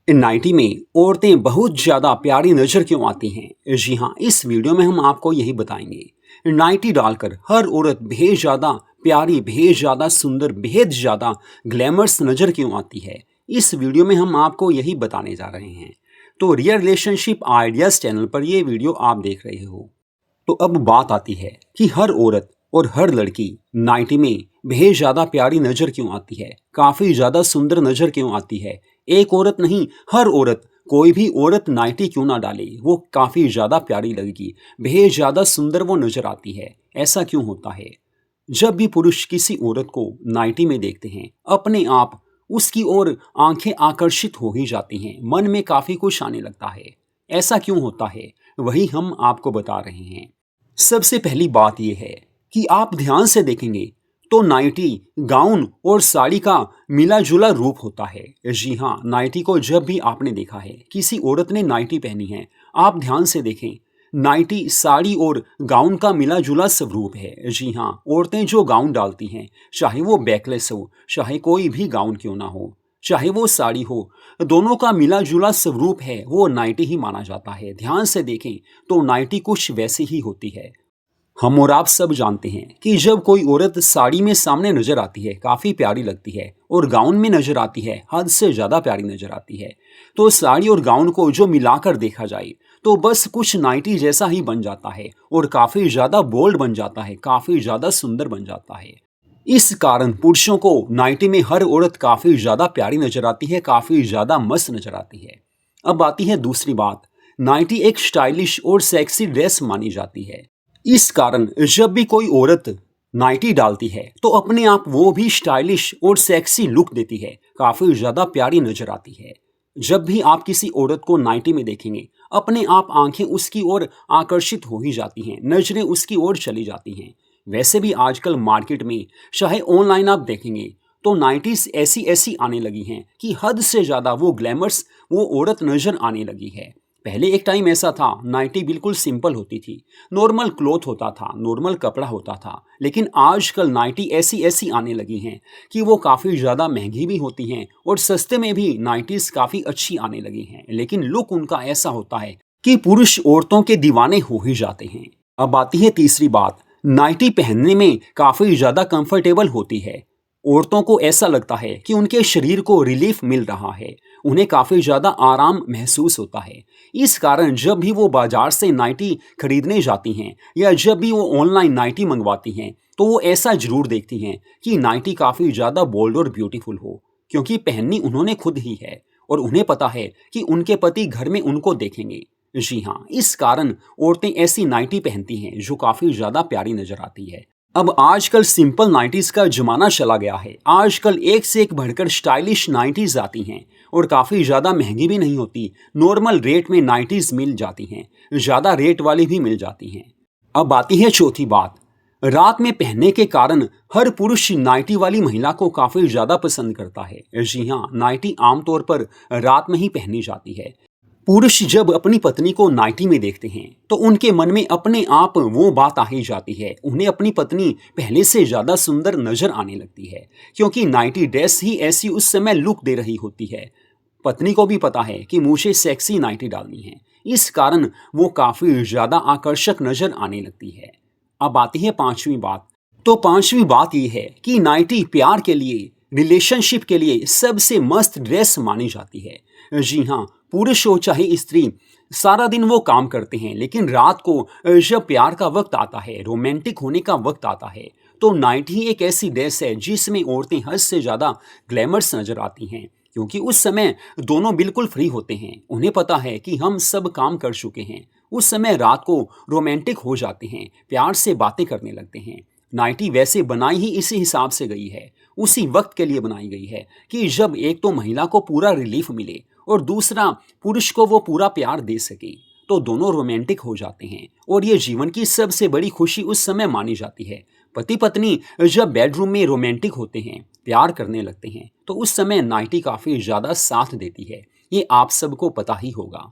Nightie में औरतें बहुत ज़्यादा प्यारी नज़र क्यों आती हैं? जी हाँ, इस वीडियो में हम आपको यही बताएंगे। नाइटी डालकर हर औरत बेहद ज़्यादा प्यारी, बेहद ज़्यादा सुंदर, बेहद ज़्यादा ग्लैमरस नज़र क्यों आती है? इस वीडियो में हम आपको यही बताने जा रहे हैं। तो रियल रिलेशनशिप आइडियाज़ चैनल पर ये वीडियो आप देख रहे हो। तो अब बात आती है कि हर औरत और हर लड़की नाइटी में बेहद ज़्यादा प्यारी नज़र क्यों आती है, काफ़ी ज़्यादा सुंदर नज़र क्यों आती है। एक औरत नहीं, हर औरत, कोई भी औरत नाइटी क्यों ना डाले, वो काफ़ी ज़्यादा प्यारी लगेगी, बेहद ज़्यादा सुंदर वो नज़र आती है। ऐसा क्यों होता है? जब भी पुरुष किसी औरत को नाइटी में देखते हैं, अपने आप उसकी ओर आंखें आकर्षित हो ही जाती हैं, मन में काफ़ी कुछ आने लगता है। ऐसा क्यों होता है, वही हम आपको बता रहे हैं। सबसे पहली बात यह है कि आप ध्यान से देखेंगे तो नाइटी, गाउन और साड़ी का मिला जुला रूप होता है। जी हाँ, नाइटी को जब भी आपने देखा है, किसी औरत ने नाइटी पहनी है, आप ध्यान से देखें, नाइटी साड़ी और गाउन का मिला जुला स्वरूप है। जी हाँ, औरतें जो गाउन डालती हैं, चाहे वो बैकलेस हो, चाहे कोई भी गाउन क्यों ना हो, चाहे वो साड़ी हो, दोनों का मिला जुला स्वरूप है, वो नाइटी ही माना जाता है। ध्यान से देखें तो नाइटी कुछ वैसी ही होती है। हम और आप सब जानते हैं कि जब कोई औरत साड़ी में सामने नजर आती है, काफी प्यारी लगती है, और गाउन में नजर आती है, हद से ज्यादा प्यारी नजर आती है। तो साड़ी और गाउन को जो मिलाकर देखा जाए तो बस कुछ नाइटी जैसा ही बन जाता है, और काफी ज्यादा बोल्ड बन जाता है, काफी ज्यादा सुंदर बन जाता है। इस कारण पुरुषों को नाइटी में हर औरत काफी ज्यादा प्यारी नजर आती है, काफी ज्यादा मस्त नजर आती है। अब आती है दूसरी बात, नाइटी एक स्टाइलिश और सेक्सी ड्रेस मानी जाती है। इस कारण जब भी कोई औरत नाइटी डालती है तो अपने आप वो भी स्टाइलिश और सेक्सी लुक देती है, काफी ज्यादा प्यारी नजर आती है। जब भी आप किसी औरत को नाइटी में देखेंगे, अपने आप आंखें उसकी ओर आकर्षित हो ही जाती हैं, नजरें उसकी ओर चली जाती हैं। वैसे भी आजकल मार्केट में, चाहे ऑनलाइन आप देखेंगे, तो नाइटीज ऐसी ऐसी आने लगी हैं कि हद से ज्यादा वो ग्लैमर्स वो औरत नजर आने लगी है। पहले एक टाइम ऐसा था, नाइटी बिल्कुल सिंपल होती थी, नॉर्मल क्लॉथ होता था, नॉर्मल कपड़ा होता था। लेकिन आजकल नाइटी ऐसी ऐसी आने लगी हैं कि वो काफ़ी ज़्यादा महंगी भी होती हैं, और सस्ते में भी नाइटीज काफ़ी अच्छी आने लगी हैं। लेकिन लुक उनका ऐसा होता है कि पुरुष औरतों के दीवाने हो ही जाते हैं। अब आती है तीसरी बात, नाइटी पहनने में काफ़ी ज़्यादा कंफर्टेबल होती है। औरतों को ऐसा लगता है कि उनके शरीर को रिलीफ मिल रहा है, उन्हें काफ़ी ज़्यादा आराम महसूस होता है। इस कारण जब भी वो बाजार से नाइटी खरीदने जाती हैं, या जब भी वो ऑनलाइन नाइटी मंगवाती हैं, तो वो ऐसा ज़रूर देखती हैं कि नाइटी काफ़ी ज़्यादा बोल्ड और ब्यूटीफुल हो, क्योंकि पहननी उन्होंने खुद ही है, और उन्हें पता है कि उनके पति घर में उनको देखेंगे। जी हाँ, इस कारण औरतें ऐसी नाइटी पहनती हैं जो काफ़ी ज़्यादा प्यारी नज़र आती है। अब आजकल सिंपल नाइटीज का जमाना चला गया है। आजकल एक से एक बढ़कर स्टाइलिश नाइटीज आती हैं, और काफ़ी ज़्यादा महंगी भी नहीं होती, नॉर्मल रेट में नाइटीज मिल जाती हैं, ज़्यादा रेट वाली भी मिल जाती हैं। अब आती है चौथी बात, रात में पहनने के कारण हर पुरुष नाइटी वाली महिला को काफ़ी ज़्यादा पसंद करता है। जी हाँ, नाइटी आमतौर पर रात में ही पहनी जाती है। पुरुष जब अपनी पत्नी को नाइटी में देखते हैं तो उनके मन में अपने आप वो बात आ ही जाती है, उन्हें अपनी पत्नी पहले से ज़्यादा सुंदर नजर आने लगती है, क्योंकि नाइटी ड्रेस ही ऐसी उस समय लुक दे रही होती है। पत्नी को भी पता है कि मुझे सेक्सी नाइटी डालनी है, इस कारण वो काफ़ी ज़्यादा आकर्षक नजर आने लगती है। अब आती है पांचवी बात। तो पांचवी बात यह है कि नाइटी प्यार के लिए, रिलेशनशिप के लिए सबसे मस्त ड्रेस मानी जाती है। जी हाँ, पुरुष हो चाहे स्त्री, सारा दिन वो काम करते हैं, लेकिन रात को जब प्यार का वक्त आता है, रोमांटिक होने का वक्त आता है, तो नाइटी ही एक ऐसी ड्रेस है जिसमें औरतें हद से ज़्यादा ग्लैमर्स नजर आती हैं, क्योंकि उस समय दोनों बिल्कुल फ्री होते हैं, उन्हें पता है कि हम सब काम कर चुके हैं। उस समय रात को रोमांटिक हो जाते हैं, प्यार से बातें करने लगते हैं। नाइटी वैसे बनाई ही इसी हिसाब से गई है, उसी वक्त के लिए बनाई गई है कि जब एक तो महिला को पूरा रिलीफ मिले, और दूसरा पुरुष को वो पूरा प्यार दे सके, तो दोनों रोमांटिक हो जाते हैं, और ये जीवन की सबसे बड़ी खुशी उस समय मानी जाती है। पति पत्नी जब बेडरूम में रोमांटिक होते हैं, प्यार करने लगते हैं, तो उस समय नाइटी काफ़ी ज़्यादा साथ देती है, ये आप सबको पता ही होगा।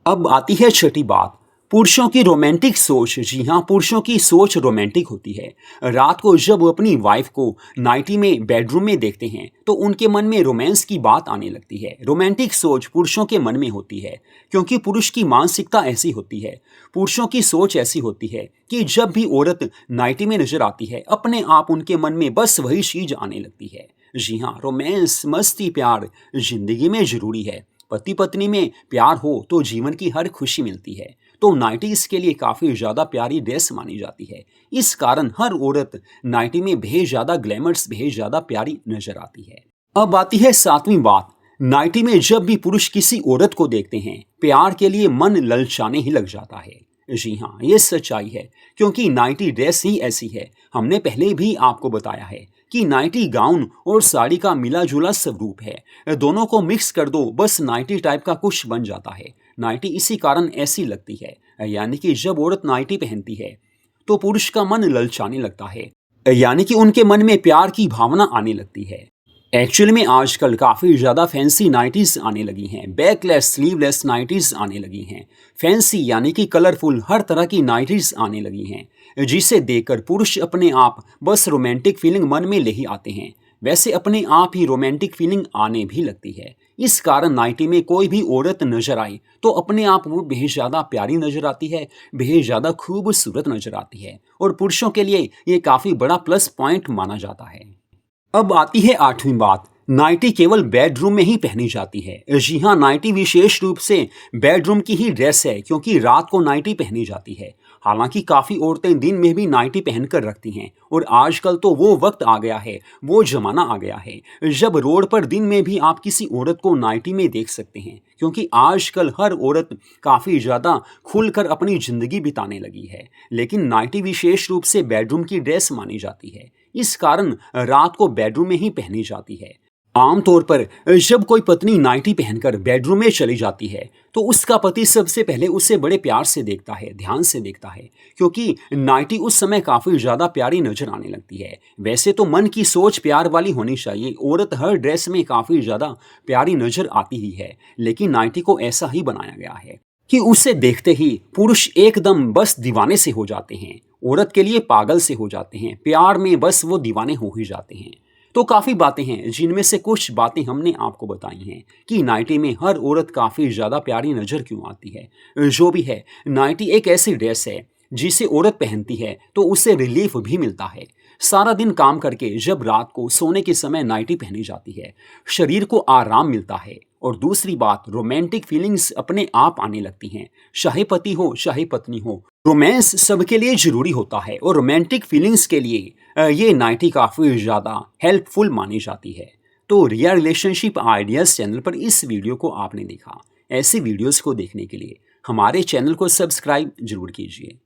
अब आती है छठी बात, पुरुषों की रोमांटिक सोच, जी हाँ, पुरुषों की सोच रोमांटिक होती है। रात को जब वो अपनी वाइफ को नाइटी में बेडरूम में देखते हैं तो उनके मन में रोमांस की बात आने लगती है। रोमांटिक सोच पुरुषों के मन में होती है क्योंकि पुरुष की मानसिकता ऐसी होती है, पुरुषों की सोच ऐसी होती है कि जब भी औरत नाइटी में नजर आती है अपने आप उनके मन में बस वही चीज आने लगती है। जी हाँ, रोमांस, मस्ती, प्यार जिंदगी में जरूरी है। पति पत्नी में प्यार हो तो जीवन की हर खुशी मिलती है। तो नाइटी इसके लिए काफ़ी ज़्यादा प्यारी ड्रेस मानी जाती है। इस कारण हर औरत नाइटी में बेहद ज़्यादा ग्लैमर्स, बेहद ज़्यादा प्यारी नजर आती है। अब आती है सातवीं बात। नाइटी में जब भी पुरुष किसी औरत को देखते हैं प्यार के लिए मन ललचाने ही लग जाता है। जी हाँ, ये सच्चाई है क्योंकि नाइटी ड्रेस ही ऐसी है। हमने पहले भी आपको बताया है कि नाइटी गाउन और साड़ी का मिला जुला स्वरूप है। दोनों को मिक्स कर दो बस नाइटी टाइप का कुछ बन जाता है। नाइटी इसी कारण ऐसी लगती है, यानी कि जब औरत नाइटी पहनती है तो पुरुष का मन ललचाने लगता है, यानी कि उनके मन में प्यार की भावना आने लगती है। एक्चुअली में आजकल काफ़ी ज़्यादा फैंसी नाइटीज़ आने लगी हैं, बैकलेस स्लीवलेस नाइटीज़ आने लगी हैं, फैंसी यानी कि कलरफुल हर तरह की नाइटीज़ आने लगी हैं, जिसे देखकर पुरुष अपने आप बस रोमांटिक फीलिंग मन में ले ही आते हैं। वैसे अपने आप ही रोमांटिक फीलिंग आने भी लगती है। इस कारण नाइटी में कोई भी औरत नजर आई तो अपने आप वो बेहद ज़्यादा प्यारी नजर आती है, बेहद ज़्यादा खूबसूरत नजर आती है और पुरुषों के लिए ये काफ़ी बड़ा प्लस पॉइंट माना जाता है। अब आती है आठवीं बात। नाइटी केवल बेडरूम में ही पहनी जाती है। जी हाँ, नाइटी विशेष रूप से बेडरूम की ही ड्रेस है क्योंकि रात को नाइटी पहनी जाती है। हालांकि काफ़ी औरतें दिन में भी नाइटी पहनकर रखती हैं और आजकल तो वो वक्त आ गया है, वो जमाना आ गया है जब रोड पर दिन में भी आप किसी औरत को नाइटी में देख सकते हैं क्योंकि आजकल हर औरत काफ़ी ज़्यादा खुलकर अपनी ज़िंदगी बिताने लगी है। लेकिन नाइटी विशेष रूप से बेडरूम की ड्रेस मानी जाती है, इस कारण रात को बेडरूम में ही पहनी जाती है। आमतौर पर जब कोई पत्नी नाइटी पहनकर बेडरूम में चली जाती है तो उसका पति सबसे पहले उसे बड़े प्यार से देखता है, ध्यान से देखता है क्योंकि नाइटी उस समय काफ़ी ज़्यादा प्यारी नजर आने लगती है। वैसे तो मन की सोच प्यार वाली होनी चाहिए, औरत हर ड्रेस में काफ़ी ज़्यादा प्यारी नजर आती ही है, लेकिन नाइटी को ऐसा ही बनाया गया है कि उसे देखते ही पुरुष एकदम बस दीवाने से हो जाते हैं, औरत के लिए पागल से हो जाते हैं, प्यार में बस वो दीवाने हो ही जाते हैं। तो काफ़ी बातें हैं जिनमें से कुछ बातें हमने आपको बताई हैं कि नाइटी में हर औरत काफ़ी ज़्यादा प्यारी नज़र क्यों आती है। जो भी है, नाइटी एक ऐसी ड्रेस है जिसे औरत पहनती है तो उसे रिलीफ भी मिलता है। सारा दिन काम करके जब रात को सोने के समय नाइटी पहनी जाती है शरीर को आराम मिलता है। और दूसरी बात, रोमांटिक फीलिंग्स अपने आप आने लगती हैं, चाहे पति हो चाहे पत्नी हो। रोमांस सबके लिए जरूरी होता है और रोमांटिक फीलिंग्स के लिए ये नाइटी काफ़ी ज़्यादा हेल्पफुल मानी जाती है। तो रियल रिलेशनशिप आइडियाज़ चैनल पर इस वीडियो को आपने देखा। ऐसे वीडियोस को देखने के लिए हमारे चैनल को सब्सक्राइब जरूर कीजिए।